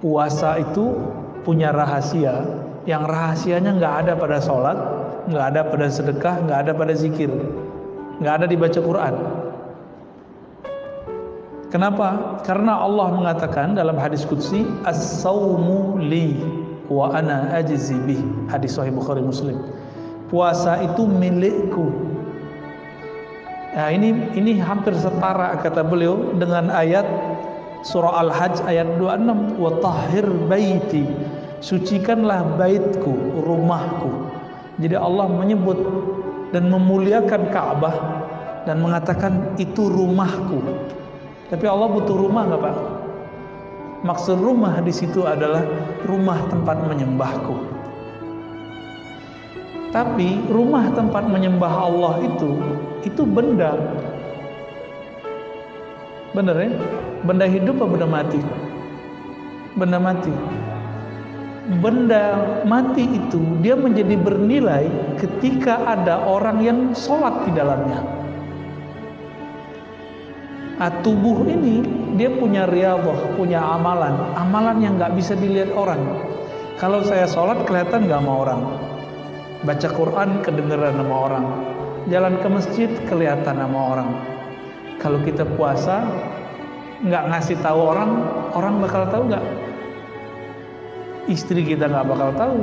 puasa itu punya rahasia, yang rahasianya nggak ada pada sholat, nggak ada pada sedekah, nggak ada pada zikir, nggak ada di baca Quran. Kenapa? Karena Allah mengatakan dalam hadis qudsi, as-saumu li wa ana ajzi bih, hadis sahih Bukhari Muslim. Puasa itu milikku. Nah, ini hampir setara kata beliau dengan ayat surah Al-Hajj ayat 26, wa tahhir baiti, sucikanlah baitku, rumahku. Jadi Allah menyebut dan memuliakan Ka'bah dan mengatakan itu rumahku. Tapi Allah butuh rumah nggak Pak? Maksud rumah di situ adalah rumah tempat menyembahku. Tapi rumah tempat menyembah Allah itu benda. Bener ya? Benda hidup atau benda mati? Benda mati. Benda mati itu dia menjadi bernilai ketika ada orang yang sholat di dalamnya. Tubuh ini dia punya riyadhah, punya amalan yang nggak bisa dilihat orang. Kalau saya sholat kelihatan nggak sama orang, baca Quran kedengeran sama orang, jalan ke masjid kelihatan sama orang. Kalau kita puasa nggak ngasih tahu orang bakal tahu nggak? Istri kita nggak bakal tahu,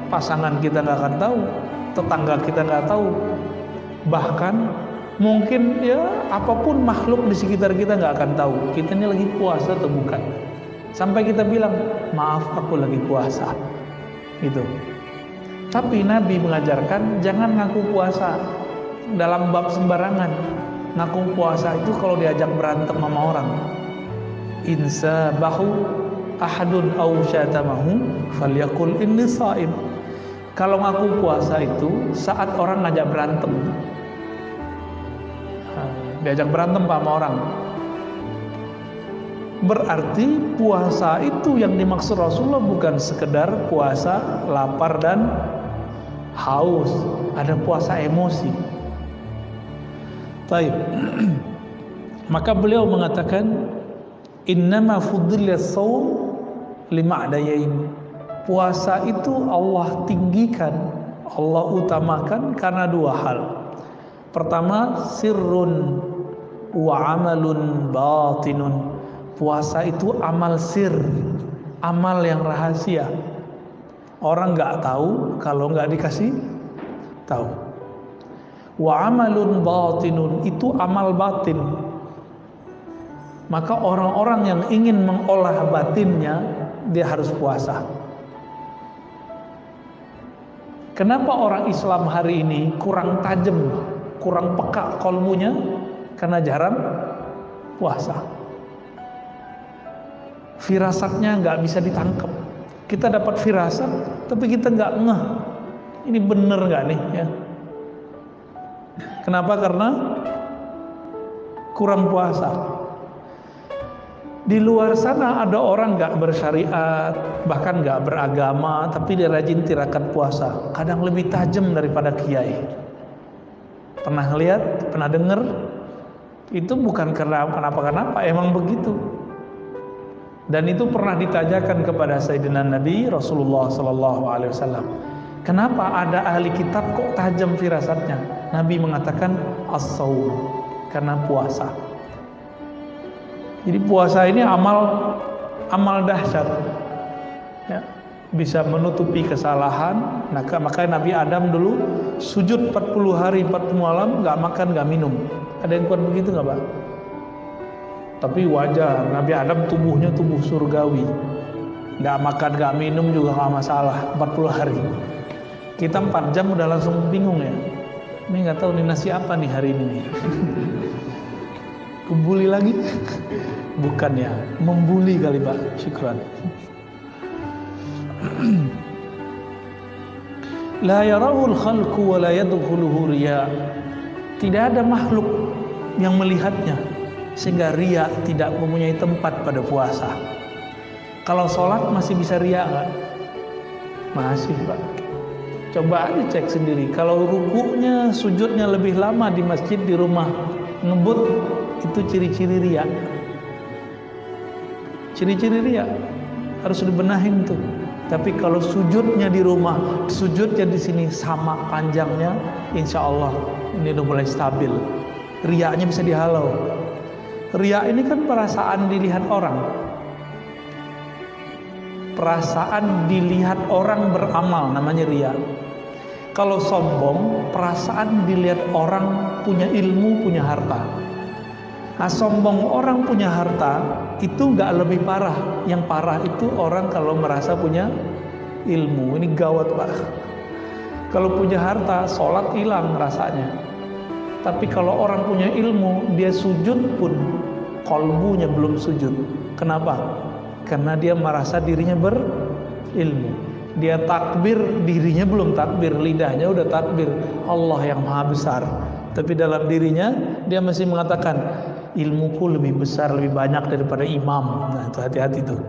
pasangan kita nggak akan tahu, tetangga kita nggak tahu, bahkan mungkin ya apapun makhluk di sekitar kita nggak akan tahu kita ini lagi puasa atau bukan, sampai kita bilang maaf aku lagi puasa gitu. Tapi Nabi mengajarkan jangan ngaku puasa dalam bab sembarangan. Ngaku puasa itu kalau diajak berantem sama orang, insa bahu ahadun aw syatamahu falyakul inni shaim. Kalau ngaku puasa itu saat orang ngajak berantem, diajak berantem sama orang, berarti puasa itu yang dimaksud Rasulullah bukan sekedar puasa lapar dan haus, ada puasa emosi. Baik. Maka beliau mengatakan innama fuddila shaum lima'dayain. Puasa itu Allah tinggikan, Allah utamakan karena dua hal. Pertama, sirrun wa amalun batinun. Puasa itu amal sir, amal yang rahasia. Orang nggak tahu kalau nggak dikasih tahu. Wa amalun batinun, itu amal batin. Maka orang-orang yang ingin mengolah batinnya, dia harus puasa. Kenapa orang Islam hari ini kurang tajam, kurang peka kolbunya? Karena jarang puasa. Firasatnya nggak bisa ditangkap. Kita dapat firasat, tapi kita nggak ngeh. Ini bener nggak nih? Ya. Kenapa? Karena kurang puasa. Di luar sana ada orang nggak bersyariat, bahkan nggak beragama, tapi dia rajin tirakat puasa. Kadang lebih tajam daripada kiai. Pernah lihat? Pernah dengar? Itu bukan karena kenapa-kenapa, emang begitu. Dan itu pernah ditanyakan kepada Sayyidina Nabi Rasulullah SAW. Kenapa ada ahli kitab kok tajam firasatnya? Nabi mengatakan as-saum, karena puasa. Jadi puasa ini amal dahsyat, ya, bisa menutupi kesalahan. Makanya Nabi Adam dulu sujud 40 hari 40 malam, nggak makan nggak minum. Ada yang kuat begitu nggak Pak? Tapi wajar, Nabi Adam tubuhnya tubuh surgawi, nggak makan nggak minum juga nggak masalah 40 hari. Kita 4 jam udah langsung bingung ya. Ini nggak tahu nih nasi apa nih hari ini nih. Kebuli lagi? Bukan ya, membuli kali Pak. Syukran. La yarahul khalqu wa la yadkhuluhu riya. Tidak ada makhluk yang melihatnya, sehingga riya tidak mempunyai tempat pada puasa. Kalau sholat masih bisa riya nggak? Masih Pak. Coba aja cek sendiri. Kalau rukunya, sujudnya lebih lama di masjid, di rumah ngebut, itu ciri-ciri riya. Ciri-ciri riya. harus dibenahin tuh. Tapi kalau sujudnya di rumah, sujudnya di sini sama panjangnya, insya Allah ini udah mulai stabil. Riaknya bisa dihalau. Riak ini kan perasaan dilihat orang. Perasaan dilihat orang beramal namanya riak. Kalau sombong, perasaan dilihat orang punya ilmu, punya harta. Nah, sombong orang punya harta itu nggak lebih parah. Yang parah itu orang kalau merasa punya ilmu. Ini gawat, Pak. Kalau punya harta, sholat hilang rasanya. Tapi kalau orang punya ilmu, dia sujud pun kolbunya belum sujud. Kenapa? Karena dia merasa dirinya berilmu. Dia takbir, dirinya belum takbir, lidahnya udah takbir. Allah yang maha besar. Tapi dalam dirinya dia masih mengatakan, ilmuku lebih besar, lebih banyak daripada imam. Nah, itu hati-hati tuh.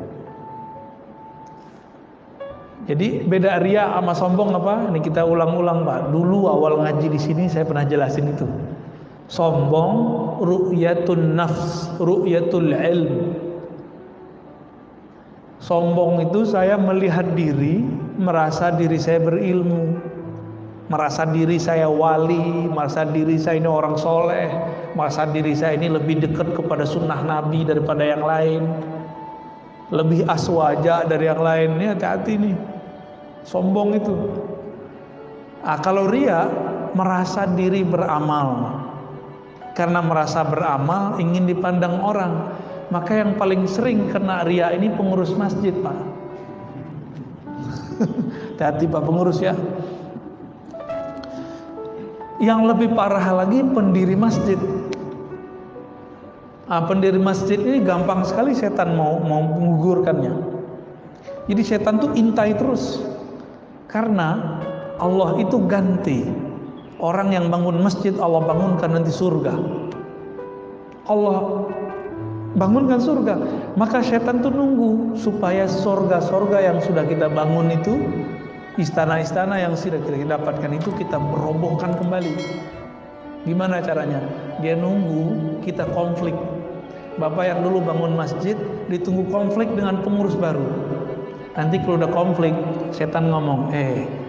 Jadi beda riya sama sombong apa? Ini kita ulang-ulang, Pak. Dulu awal ngaji di sini saya pernah jelasin itu. Sombong ru'yatun nafs, ru'yatul ilm. Sombong itu saya melihat diri, merasa diri saya berilmu, merasa diri saya wali, merasa diri saya ini orang soleh, merasa diri saya ini lebih dekat kepada sunnah Nabi daripada yang lain, lebih aswaja dari yang lain. Ini hati-hati nih, sombong itu. Kalau riya, merasa diri beramal. Karena merasa beramal ingin dipandang orang, maka yang paling sering kena riya ini pengurus masjid, Pak. Hati-hati Pak pengurus ya. Yang lebih parah lagi pendiri masjid. Pendiri masjid ini gampang sekali setan mau menggugurkannya. Jadi setan tuh intai terus. Karena Allah itu ganti. Orang yang bangun masjid Allah bangunkan nanti surga. Allah bangunkan surga. Maka setan tuh nunggu supaya surga-surga yang sudah kita bangun itu, istana-istana yang sudah kita dapatkan itu kita merobohkan kembali. Gimana caranya? Dia nunggu kita konflik. Bapak yang dulu bangun masjid ditunggu konflik dengan pengurus baru. Nanti kalau udah konflik, setan ngomong,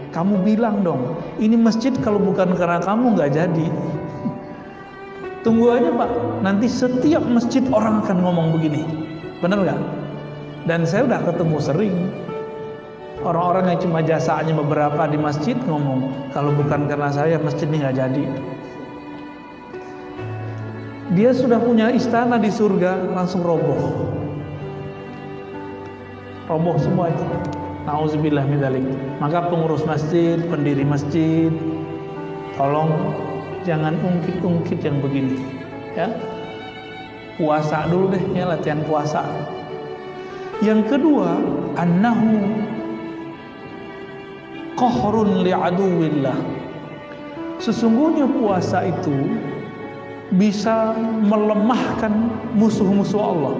kamu bilang dong, ini masjid kalau bukan karena kamu nggak jadi. Tunggu aja Pak, nanti setiap masjid orang akan ngomong begini. Benar nggak? Dan saya udah ketemu sering. Orang-orang yang cuma jasanya beberapa di masjid ngomong, kalau bukan karena saya masjid ini nggak jadi. Dia sudah punya istana di surga, langsung roboh. Roboh semua itu. Nauzubillah min dzalik. Maka pengurus masjid, pendiri masjid, tolong jangan ungkit-ungkit yang begini. Ya. Puasa dulu deh, ya latihan puasa. Yang kedua, annahu qahrun li'aduwillah. Sesungguhnya puasa itu bisa melemahkan musuh-musuh Allah.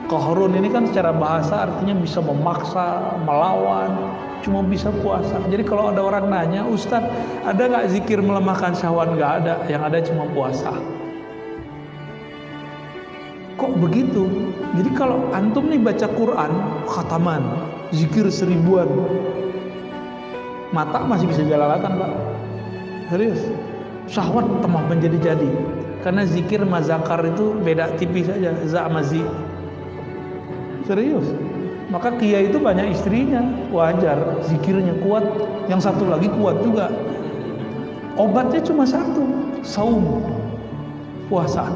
Qahrun ini kan secara bahasa artinya bisa memaksa, melawan, cuma bisa puasa. Jadi kalau ada orang nanya, Ustaz, ada nggak zikir melemahkan syahwat? Nggak ada, yang ada cuma puasa. Kok begitu? Jadi kalau antum nih baca Quran, khataman, zikir 1000-an, mata masih bisa jalalatan, Pak. Serius. Syahwat temah menjadi-jadi. Karena zikir mazakar itu beda tipis saja, za sama zi. Serius. Maka kiai itu banyak istrinya, wajar, zikirnya kuat, yang satu lagi kuat juga. Obatnya cuma satu, saum, puasa.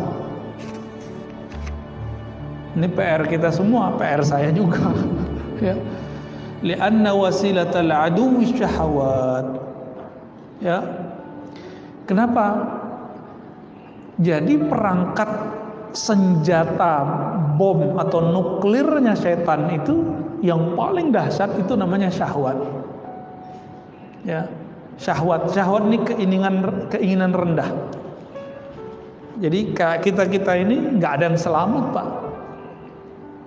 Ini PR kita semua, PR saya juga. Ya. Li'anna wasilatal aduwwi syahawat. Ya. Kenapa? Jadi perangkat senjata bom atau nuklirnya setan itu yang paling dahsyat itu namanya syahwat. Ya, syahwat ini keinginan rendah. Jadi kita ini nggak ada yang selamat, Pak.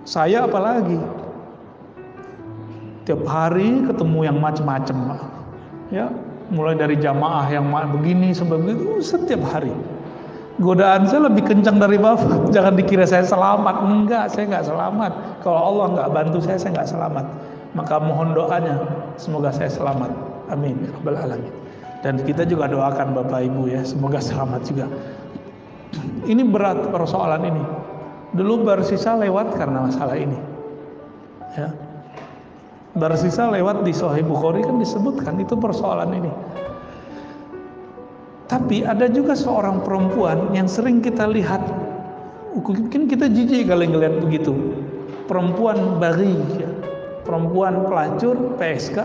Saya apalagi tiap hari ketemu yang macam-macam, Pak. Ya, mulai dari jamaah yang begini sampai begitu setiap hari. Godaan saya lebih kencang dari Bapak. Jangan dikira saya selamat. Enggak, saya enggak selamat. Kalau Allah enggak bantu saya enggak selamat. Maka mohon doanya, semoga saya selamat. Amin ya rabbal alamin. Dan kita juga doakan Bapak Ibu ya, semoga selamat juga. Ini berat persoalan ini. Dulu Barsisa lewat karena masalah ini. Ya. Barsisa lewat di Sahih Bukhari kan disebutkan itu persoalan ini. Tapi ada juga seorang perempuan yang sering kita lihat, mungkin kita jijik kalau ngelihat begitu. Perempuan bari, ya. Perempuan pelacur, PSK,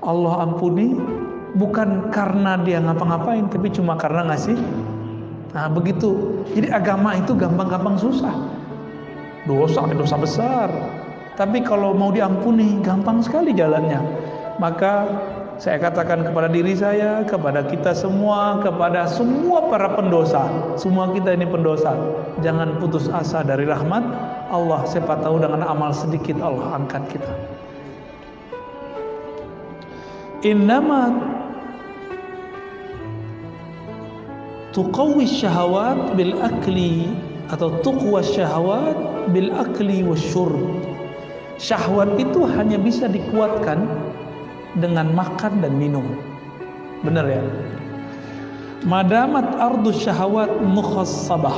Allah ampuni, bukan karena dia ngapa-ngapain, tapi cuma karena ngasih. Nah begitu. Jadi agama itu gampang-gampang susah. Dosa besar. Tapi kalau mau diampuni, gampang sekali jalannya. Maka saya katakan kepada diri saya, kepada kita semua, kepada semua para pendosa, semua kita ini pendosa, jangan putus asa dari rahmat Allah. Siapa tahu dengan amal sedikit Allah angkat kita. Innama tuqawwi syahawat bil akli, atau tuqwa syahawat bil akli wasyurb. Syahwat itu hanya bisa dikuatkan dengan makan dan minum. Benar ya? Madamat ardu syahawat mukhassabah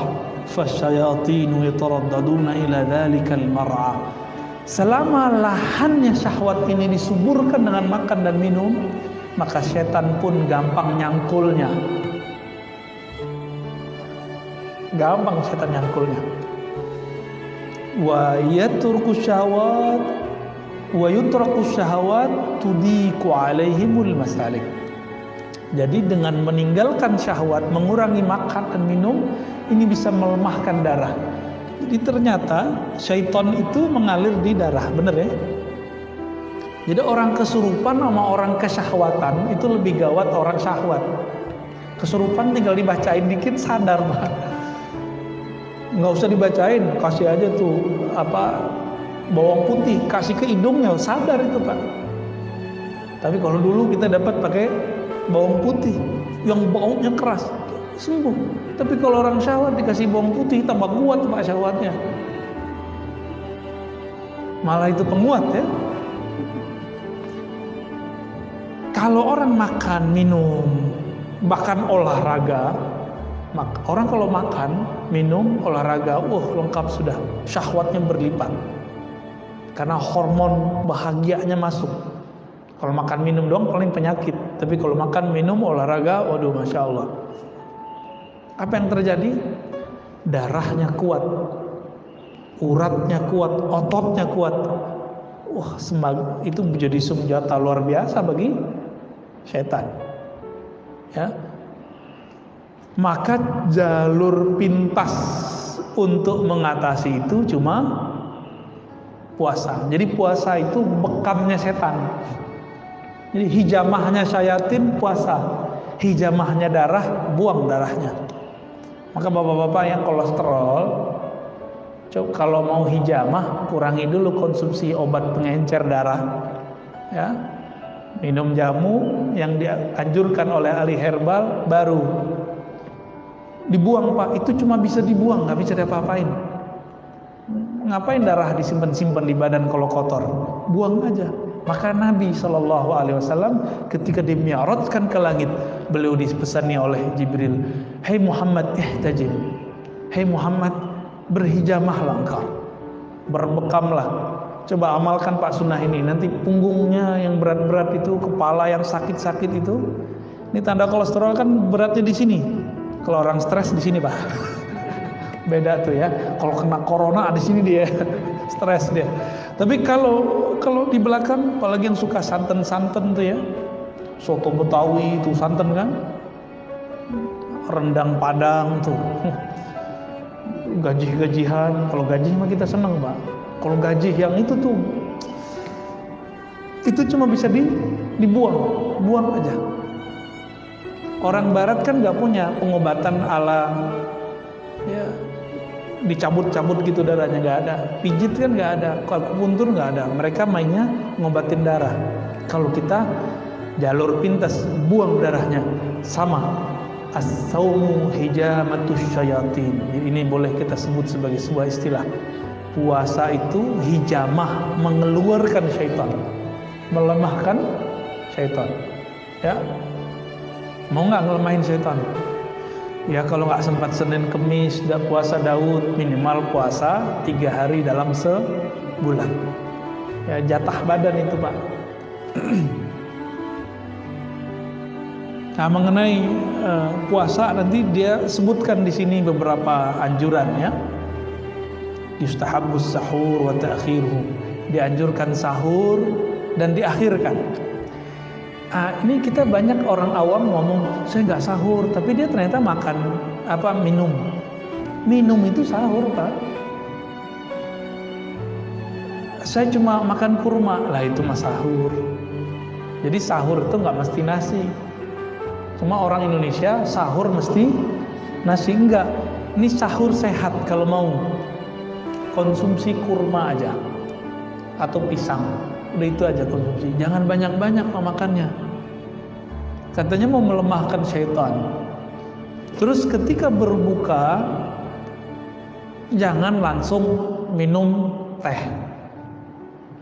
fasyayatinu yataraddaduna ila dhalikal mar'a. Selama lahannya syahwat ini disuburkan dengan makan dan minum, maka setan pun gampang nyangkulnya. Gampang setan nyangkulnya. Wa yaturku syahwat wa yutraku syahwat tudiku alaihimul masalik. Jadi dengan meninggalkan syahwat, mengurangi makan dan minum, ini bisa melemahkan darah. Jadi ternyata syaitan itu mengalir di darah, benar ya? Jadi orang kesurupan sama orang kesyahwatan itu lebih gawat orang syahwat. Kesurupan tinggal dibacain dikit sadar, Pak. Nggak usah dibacain, kasih aja tuh bawang putih, kasih ke hidungnya, sadar itu Pak. Tapi kalau dulu kita dapat pakai bawang putih yang baunya keras, sembuh. Tapi kalau orang syahwat dikasih bawang putih, tambah kuat Pak syahwatnya. Malah itu penguat ya. Kalau orang makan, minum, bahkan olahraga, orang kalau makan, minum, olahraga, lengkap sudah, syahwatnya berlipat. Karena hormon bahagianya masuk. Kalau makan minum doang paling penyakit. Tapi kalau makan minum olahraga, waduh masya Allah. Apa yang terjadi? Darahnya kuat, uratnya kuat, ototnya kuat. Wah, itu menjadi senjata luar biasa bagi setan. Ya. Maka jalur pintas untuk mengatasi itu cuma puasa. Jadi puasa itu bekamnya setan. Jadi hijamahnya syayatin puasa, hijamahnya darah buang darahnya. Maka bapak-bapak yang kolesterol, kalau mau hijamah kurangi dulu konsumsi obat pengencer darah, ya. Minum jamu yang dianjurkan oleh ahli herbal, baru dibuang Pak. Itu cuma bisa dibuang, nggak bisa diapa-apain. Ngapain darah disimpan-simpan di badan kalau kotor? Buang aja. Maka Nabi SAW ketika dimi'rajkan ke langit, beliau dipesani oleh Jibril, "Hai Muhammad, ihtajim. Hai Muhammad, berhijamahlah engkau, berbekamlah. Coba amalkan Pak sunnah ini. Nanti punggungnya yang berat-berat itu, kepala yang sakit-sakit itu, ini tanda kolesterol kan beratnya di sini. Kalau orang stres di sini Pak." Beda tuh ya. Kalau kena corona di sini dia stres dia. Tapi kalau di belakang, apalagi yang suka santen-santen tuh ya, soto Betawi itu santen kan, rendang Padang tuh, gaji-gajihan. Kalau gaji mah kita seneng Pak. Kalau gaji yang itu tuh, itu cuma bisa dibuang, buang aja. Orang Barat kan nggak punya pengobatan ala ya, dicabut-cabut gitu darahnya, nggak ada. Pijit kan nggak ada, akupuntur nggak ada. Mereka mainnya ngobatin darah. Kalau kita jalur pintas, buang darahnya, sama as-saumu hijamatus syayatin. Ini boleh kita sebut sebagai sebuah istilah. Puasa itu hijamah, mengeluarkan syaitan, melemahkan syaitan. Ya, mau nggak ngelemahin syaitan? Ya kalau nggak sempat Senin Kemis puasa Daud, minimal puasa 3 hari dalam sebulan. Ya jatah badan itu Pak. Nah mengenai puasa nanti dia sebutkan di sini beberapa anjuran ya. Yustahabbus sahur wa ta'khiruhu. Dianjurkan sahur dan diakhirkan. Ini kita banyak orang awam ngomong saya nggak sahur, tapi dia ternyata makan minum. Minum itu sahur Pak. Saya cuma makan kurma, lah itu mah sahur. Jadi sahur itu nggak mesti nasi. Cuma orang Indonesia sahur mesti nasi, enggak. Ini sahur sehat kalau mau. Konsumsi kurma aja atau pisang. Udah itu aja konsumsi. Jangan banyak-banyak makannya. Katanya mau melemahkan syaitan. Terus ketika berbuka jangan langsung minum teh.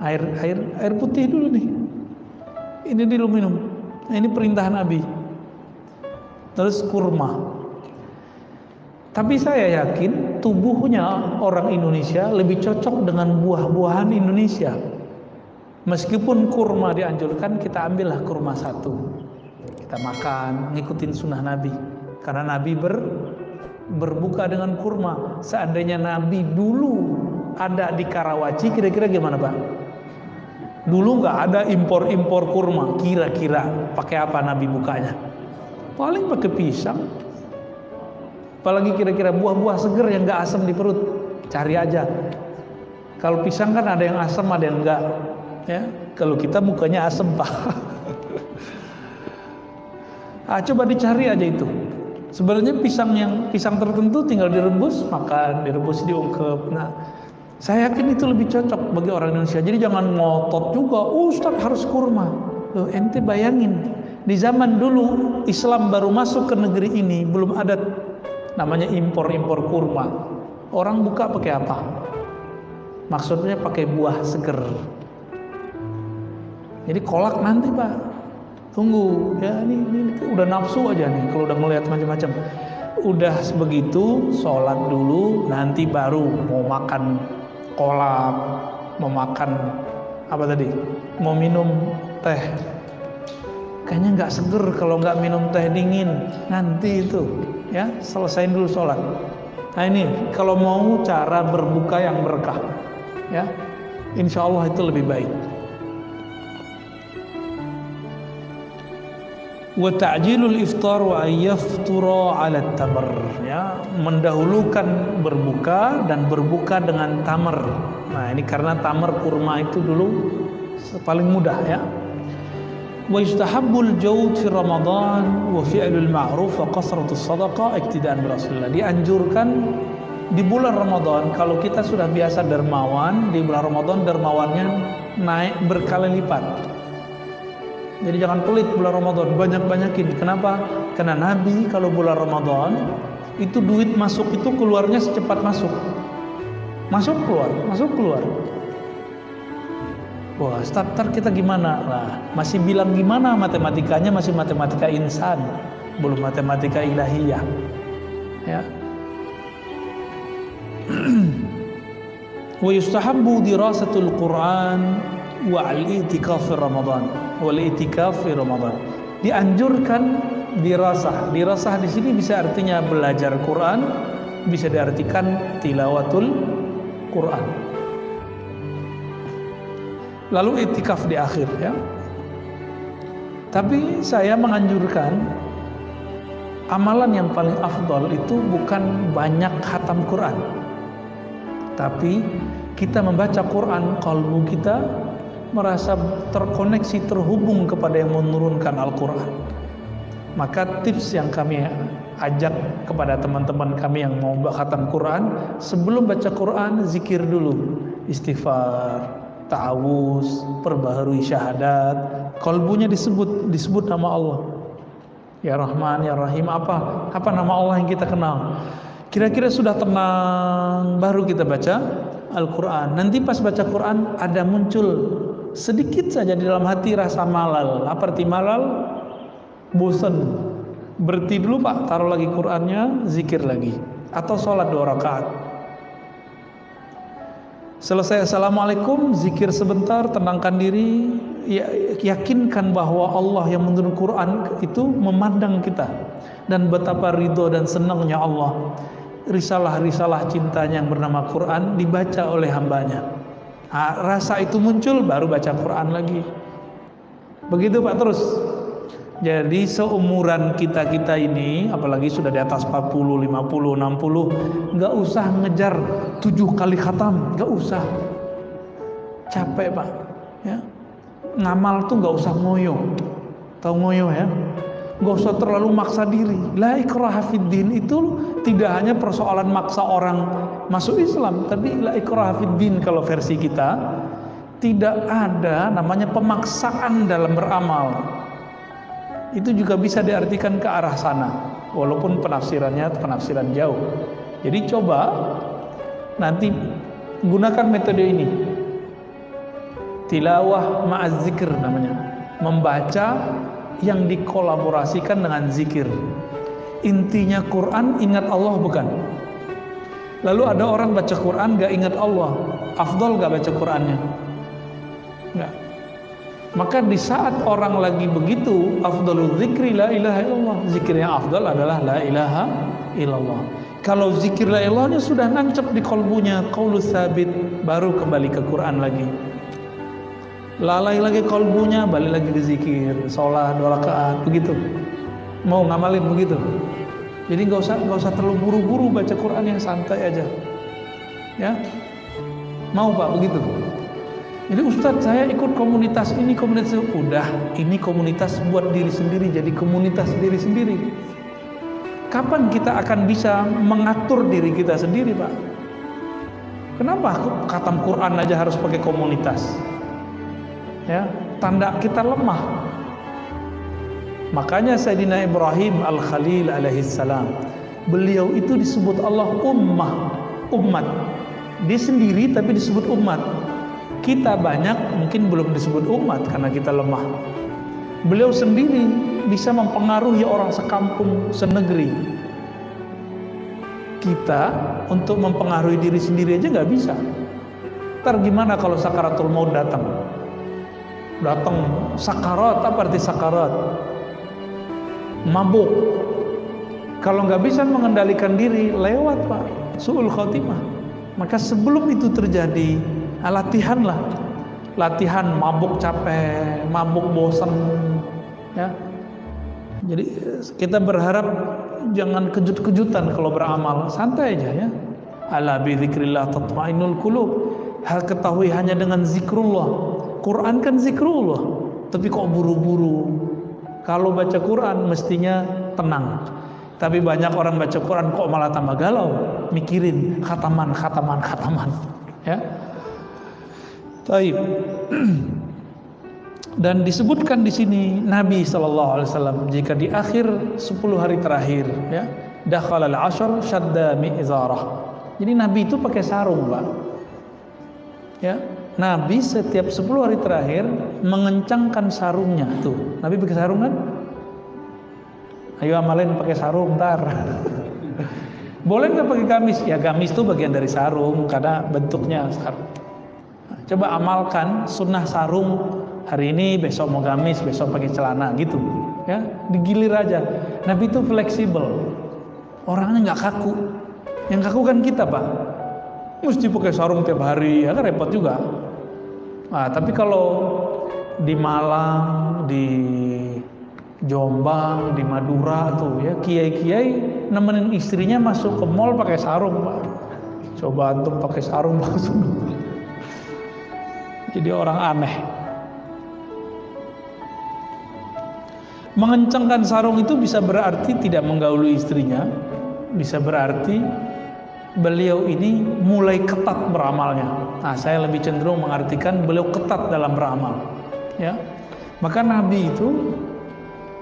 Air putih dulu nih. Ini dulu minum. Nah, ini perintah Nabi. Terus kurma. Tapi saya yakin tubuhnya orang Indonesia lebih cocok dengan buah-buahan Indonesia. Meskipun kurma dianjurkan, kita ambillah kurma 1. Kita makan, ngikutin sunnah Nabi. Karena Nabi berbuka dengan kurma. Seandainya Nabi dulu ada di Karawaci, kira-kira gimana Pak? Dulu nggak ada impor kurma. Kira-kira pakai apa Nabi bukanya? Paling pakai pisang. Apalagi kira-kira buah-buah seger yang nggak asam di perut, cari aja. Kalau pisang kan ada yang asam, ada yang enggak. Ya, kalau kita mukanya asam Pak. Coba dicari aja itu. Sebenarnya pisang tertentu tinggal direbus, makan, direbus diungkep. Nah, saya yakin itu lebih cocok bagi orang Indonesia. Jadi jangan ngotot juga, Ustaz harus kurma. Loh, ente bayangin, di zaman dulu Islam baru masuk ke negeri ini, belum ada namanya impor kurma. Orang buka pakai apa? Maksudnya pakai buah seger. Jadi kolak nanti Pak, tunggu ya, ini udah nafsu aja nih kalau udah melihat macam-macam. Udah begitu sholat dulu, nanti baru mau makan kolak, mau makan apa tadi, mau minum teh. Kayaknya nggak seger kalau nggak minum teh dingin. Nanti itu ya, selesain dulu sholat. Nah ini kalau mau cara berbuka yang berkah ya, insya Allah itu lebih baik. Wa ta'jilul iftar wa ayyaftura 'ala tamr, ya, mendahulukan berbuka dan berbuka dengan tamar. Nah, ini karena tamar kurma itu dulu paling mudah ya. Wa yustahabbul jawd fi Ramadan wa fi'lul ma'ruf wa qasratus shadaqah iktidaan bi Rasulillah. Dianjurkan di bulan Ramadan kalau kita sudah biasa dermawan, di bulan Ramadan dermawannya naik berkali lipat. Jadi jangan pelit bulan Ramadan, banyak-banyakin. Kenapa? Karena Nabi kalau bulan Ramadan itu duit masuk itu keluarnya secepat masuk. Masuk keluar. Wah, start kita gimana? Lah, masih bilang gimana matematikanya, masih matematika insan, belum matematika ilahiyah. Ya. Wa yustahabbu dirasatul Quran wa al-i'tikaf fi Ramadan. Wal i'tikaf fi Ramadan. Dianjurkan dirasah. Dirasah di sini bisa artinya belajar Quran, bisa diartikan tilawatul Quran. Lalu i'tikaf di akhir ya. Tapi saya menganjurkan amalan yang paling afdal itu bukan banyak khatam Quran. Tapi kita membaca Quran, kalbu kita merasa terkoneksi, terhubung kepada yang menurunkan Al-Quran. Maka tips yang kami ajak kepada teman-teman kami yang mau khatam Quran, sebelum baca Quran zikir dulu, istighfar, ta'awuz, perbaharui syahadat, kalbunya disebut nama Allah. Ya Rahman, Ya Rahim, apa nama Allah yang kita kenal. Kira-kira sudah tenang, baru kita baca Al-Quran. Nanti pas baca Quran ada muncul sedikit saja di dalam hati rasa malal. Apa arti malal? Bosan. Berhenti dulu Pak, taruh lagi Qurannya, zikir lagi. Atau sholat 2 rakaat. Selesai Assalamualaikum, zikir sebentar, tenangkan diri, yakinkan bahwa Allah yang menurunkan Quran itu memandang kita, dan betapa ridho dan senangnya Allah. Risalah-risalah cintanya yang bernama Quran dibaca oleh hambanya. Rasa itu muncul, baru baca Quran lagi. Begitu Pak terus. Jadi seumuran kita ini, apalagi sudah di atas 40, 50, 60, nggak usah ngejar 7 kali khatam, nggak usah. Capek Pak. Ya. Ngamal tuh nggak usah ngoyo. Tahu ngoyo ya? Nggak usah terlalu maksa diri. La ikraha fiddin itu tidak hanya persoalan maksa orang masuk Islam, tapi la ikraha fiddin kalau versi kita tidak ada namanya pemaksaan dalam beramal. Itu juga bisa diartikan ke arah sana, walaupun penafsirannya penafsiran jauh. Jadi coba nanti gunakan metode ini, tilawah ma'az zikir namanya, membaca yang dikolaborasikan dengan zikir. Intinya Quran, ingat Allah bukan? Lalu ada orang baca Quran gak ingat Allah, afdol gak baca Qurannya? Enggak. Maka di saat orang lagi begitu, afdalul zikri la ilaha illallah. Zikir yang afdal adalah la ilaha illallah. Kalau zikir la ilahnya sudah nancap di kolbunya, qaulus sabit, baru kembali ke Quran lagi. Lalai lagi kolbunya, balik lagi ke zikir, sholat 2 rakaat, begitu. Mau ngamalin begitu. Jadi nggak usah terlalu buru-buru baca Quran, yang santai aja. Ya, mau Pak begitu. Jadi Ustadz saya ikut komunitas ini, komunitas itu. Udah, ini komunitas buat diri sendiri, jadi komunitas diri sendiri. Kapan kita akan bisa mengatur diri kita sendiri Pak? Kenapa khatam Quran aja harus pakai komunitas? Ya, tanda kita lemah. Makanya Sayyidina Ibrahim Al-Khalil alaihissalam, beliau itu disebut Allah umat. Dia sendiri tapi disebut umat. Kita banyak mungkin belum disebut umat karena kita lemah. Beliau sendiri bisa mempengaruhi orang sekampung, senegeri. Kita untuk mempengaruhi diri sendiri aja nggak bisa. Ntar gimana kalau sakaratul maut datang? Datang sakarat, apa arti sakarat? Mabuk. Kalau nggak bisa mengendalikan diri, lewat Pak, su'ul khotimah. Maka sebelum itu terjadi, latihanlah, latihan mabuk capek, mabuk bosan, ya. Jadi kita berharap jangan kejut-kejutan kalau beramal, santai aja ya. Ala bi dzikrillah tatmainnul qulub. Hal ketahui hanya dengan zikrullah. Quran kan zikrullah, tapi kok buru-buru. Kalau baca Quran mestinya tenang. Tapi banyak orang baca Quran kok malah tambah galau, mikirin khataman, ya. Taib. Dan disebutkan di sini Nabi SAW jika di akhir 10 hari terakhir, ya, dakhala al-ashr shadda mi'zarah. Jadi Nabi itu pakai sarung, Pak. Ya, Nabi setiap 10 hari terakhir mengencangkan sarungnya tuh. Nabi pakai sarung kan? Ayo amalin pakai sarung ntar. Boleh nggak pakai gamis? Ya gamis itu bagian dari sarung karena bentuknya sarung. Coba amalkan sunnah sarung hari ini, besok mau gamis, besok pakai celana gitu, ya, digilir aja. Nabi itu fleksibel, orangnya nggak kaku. Yang kaku kan kita Pak, mesti pakai sarung tiap hari, ya kan repot juga. Nah, tapi kalau di Malang, di Jombang, di Madura tuh ya, kiai-kiai nemenin istrinya masuk ke mall pakai sarung Pak. Coba antum pakai sarung langsung. Jadi orang aneh. Mengencangkan sarung itu bisa berarti tidak menggauli istrinya, bisa berarti beliau ini mulai ketat beramalnya. Nah, saya lebih cenderung mengartikan beliau ketat dalam beramal, ya. Maka Nabi itu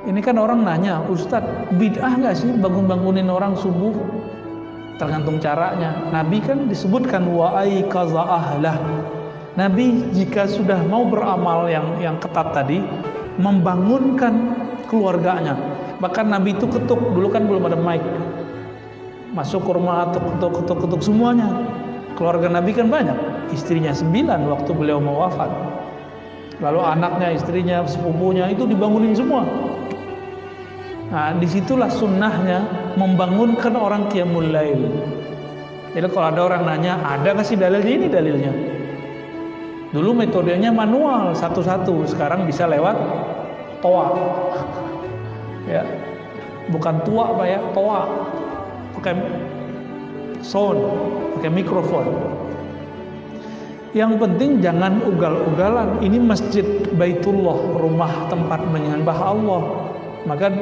Ini kan orang nanya, Ustadz, bid'ah nggak sih bangun-bangunin orang subuh? Tergantung caranya. Nabi kan disebutkan wa ayqaza ahlah. Nabi jika sudah mau beramal yang ketat tadi, membangunkan keluarganya. Bahkan Nabi itu ketuk, dulu kan belum ada mic. Masuk ke rumah, ketuk semuanya. Keluarga Nabi kan banyak, istrinya 9 waktu beliau mau wafat. Lalu anaknya, istrinya, sepupunya itu dibangunin semua. Nah, disitulah sunnahnya membangunkan orang qiyamul lail. Jadi kalau ada orang nanya, ada nggak sih dalilnya? Ini dalilnya. Dulu metodenya manual satu-satu, sekarang bisa lewat toa. Ya, bukan tua Pak ya, toa. Pakai sound, pakai mikrofon. Yang penting jangan ugal-ugalan. Ini masjid Baitullah, rumah tempat menyembah Allah. Maka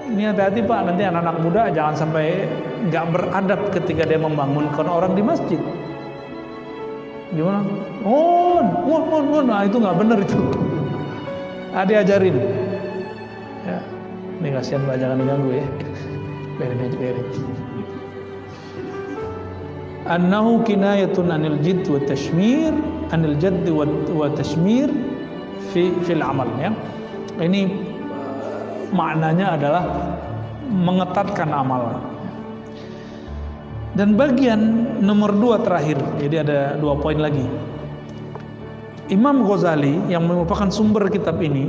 ini hati-hati Pak, nanti anak-anak muda jangan sampai nggak beradab ketika dia membangunkan orang di masjid. Gimana? Nah itu nggak benar itu. Nah, diajarin. Ya, ini kasihan Pak, jangan diganggu ya. Biarin. Annahu kinayatun anil jidd wa tashmir, anil jadd wa tashmir fil amal ya. Ini maknanya adalah mengetatkan amal. Dan bagian nomor 2 terakhir, jadi ada 2 poin lagi. Imam Ghazali yang merupakan sumber kitab ini,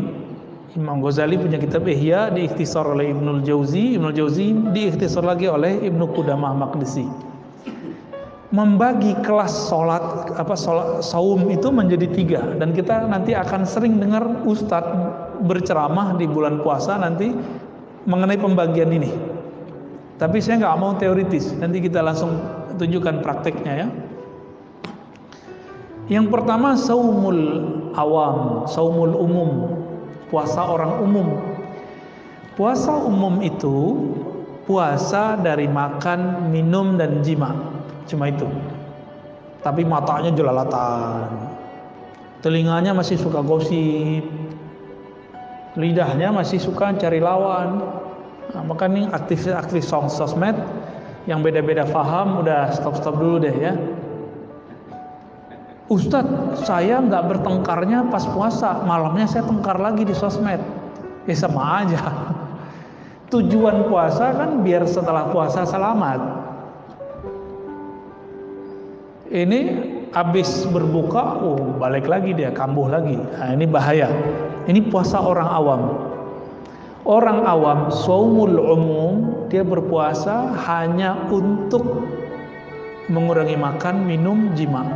Imam Ghazali punya kitab Ihya diikhtisar oleh Ibnul Jauzi, Ibnul Jauzi diikhtisar lagi oleh Ibnu Qudamah Maqdisi. Membagi kelas salat saum itu menjadi 3, dan kita nanti akan sering dengar ustadz berceramah di bulan puasa nanti mengenai pembagian ini. Tapi saya nggak mau teoritis, nanti kita langsung tunjukkan prakteknya ya. Yang pertama saumul awam, saumul umum, puasa orang umum. Puasa umum itu puasa dari makan, minum dan jima, cuma itu. Tapi matanya jelalatan, telinganya masih suka gosip, lidahnya masih suka cari lawan. Nah, maka nih aktif sosmed yang beda-beda paham, udah stop dulu deh ya. Ustadz, saya nggak bertengkarnya pas puasa, malamnya saya tengkar lagi di sosmed. Ya sama aja. Tujuan puasa kan biar setelah puasa selamat. Ini habis berbuka, balik lagi dia, kambuh lagi. Nah, ini bahaya. Ini puasa orang awam. Orang awam, shaumul umum, dia berpuasa hanya untuk mengurangi makan, minum, jima.